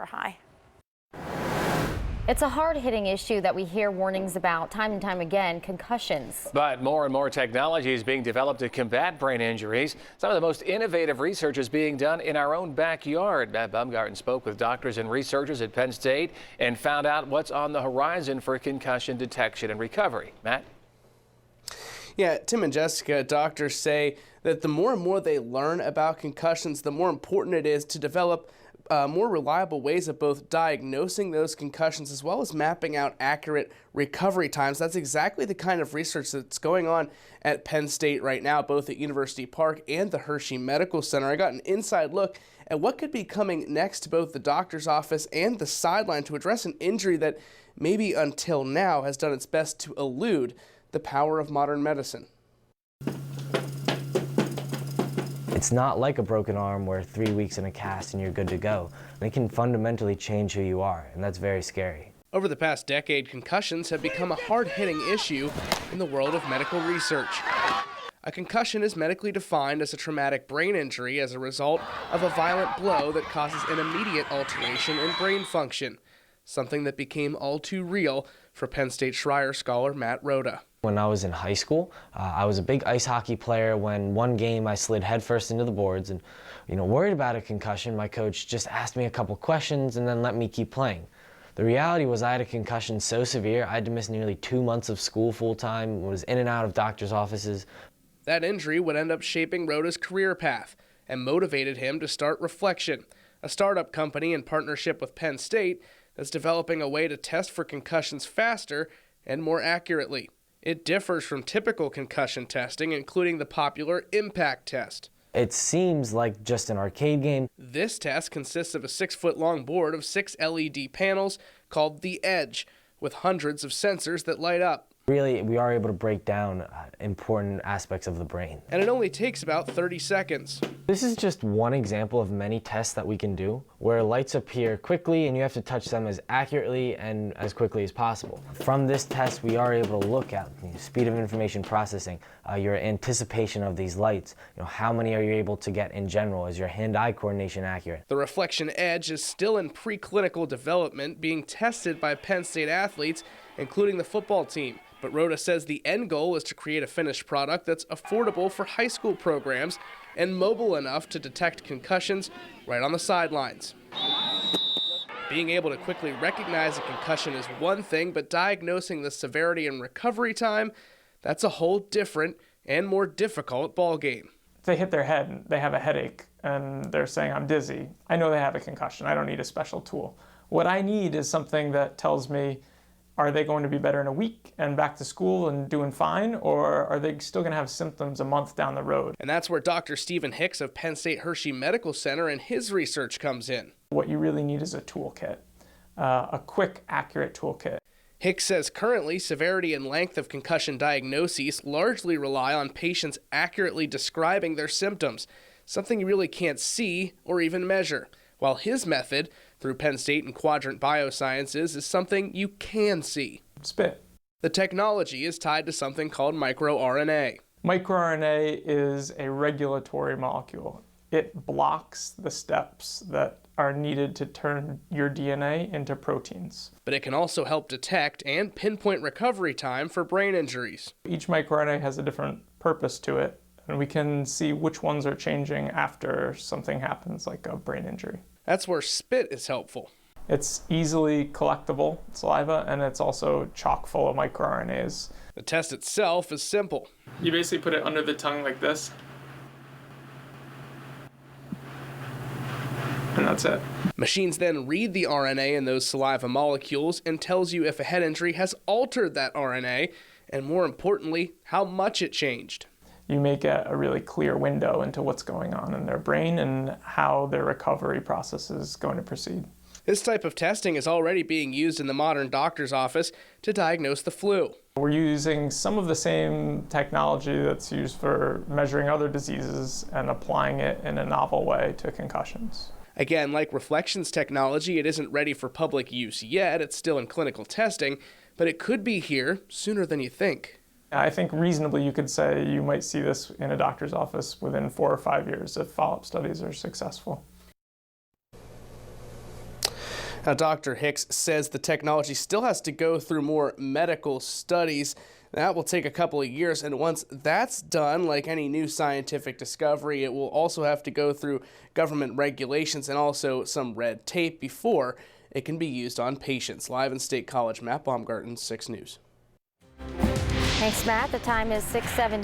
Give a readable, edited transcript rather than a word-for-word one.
are high. It's a hard-hitting issue that we hear warnings about time and time again, concussions. But more and more technology is being developed to combat brain injuries. Some of the most innovative research is being done in our own backyard. Matt Baumgarten spoke with doctors and researchers at Penn State and found out what's on the horizon for concussion detection and recovery. Matt? Yeah, Tim and Jessica, doctors say that the more and more they learn about concussions, the more important it is to develop more reliable ways of both diagnosing those concussions as well as mapping out accurate recovery times. That's exactly the kind of research that's going on at Penn State right now, both at University Park and the Hershey Medical Center. I got an inside look at what could be coming next to both the doctor's office and the sideline to address an injury that maybe until now has done its best to elude the power of modern medicine. It's not like a broken arm where 3 weeks in a cast and you're good to go. It can fundamentally change who you are, and that's very scary. Over the past decade, concussions have become a hard-hitting issue in the world of medical research. A concussion is medically defined as a traumatic brain injury as a result of a violent blow that causes an immediate alteration in brain function, something that became all too real for Penn State Schreier scholar Matt Rhoda. When I was in high school, I was a big ice hockey player. When one game I slid headfirst into the boards and, worried about a concussion, my coach just asked me a couple questions and then let me keep playing. The reality was I had a concussion so severe I had to miss nearly 2 months of school full-time, was in and out of doctor's offices. That injury would end up shaping Rhoda's career path and motivated him to start Reflection, a startup company in partnership with Penn State that's developing a way to test for concussions faster and more accurately. It differs from typical concussion testing, including the popular impact test. It seems like just an arcade game. This test consists of a 6-foot-long board of 6 LED panels called the Edge, with hundreds of sensors that light up. Really, we are able to break down important aspects of the brain. And it only takes about 30 seconds. This is just one example of many tests that we can do where lights appear quickly and you have to touch them as accurately and as quickly as possible. From this test, we are able to look at speed of information processing, your anticipation of these lights, how many are you able to get in general, is your hand-eye coordination accurate? The Reflection Edge is still in preclinical development, being tested by Penn State athletes, including the football team. But Rhoda says the end goal is to create a finished product that's affordable for high school programs and mobile enough to detect concussions right on the sidelines. Being able to quickly recognize a concussion is one thing, but diagnosing the severity and recovery time, that's a whole different and more difficult ballgame. If they hit their head and they have a headache and they're saying, I'm dizzy, I know they have a concussion. I don't need a special tool. What I need is something that tells me, are they going to be better in a week and back to school and doing fine, or are they still going to have symptoms a month down the road? And that's where Dr. Stephen Hicks of Penn State Hershey Medical Center and his research comes in. What you really need is a toolkit, a quick, accurate toolkit. Hicks says currently severity and length of concussion diagnoses largely rely on patients accurately describing their symptoms, something you really can't see or even measure, while his method through Penn State and Quadrant Biosciences is something you can see. Spit. The technology is tied to something called microRNA. MicroRNA is a regulatory molecule. It blocks the steps that are needed to turn your DNA into proteins. But it can also help detect and pinpoint recovery time for brain injuries. Each microRNA has a different purpose to it, and we can see which ones are changing after something happens, like a brain injury. That's where spit is helpful. It's easily collectible saliva, and it's also chock full of microRNAs. The test itself is simple. You basically put it under the tongue like this, and that's it. Machines then read the RNA in those saliva molecules and tells you if a head injury has altered that RNA, and more importantly, how much it changed. You make a really clear window into what's going on in their brain and how their recovery process is going to proceed. This type of testing is already being used in the modern doctor's office to diagnose the flu. We're using some of the same technology that's used for measuring other diseases and applying it in a novel way to concussions. Again, like Reflection's technology, it isn't ready for public use yet. It's still in clinical testing, but it could be here sooner than you think. I think reasonably you could say you might see this in a doctor's office within 4 or 5 years if follow-up studies are successful. Now, Dr. Hicks says the technology still has to go through more medical studies. That will take a couple of years, and once that's done, like any new scientific discovery, it will also have to go through government regulations and also some red tape before it can be used on patients. Live in State College, Matt Baumgarten, 6 News. Thanks, Matt. The time is 6:17.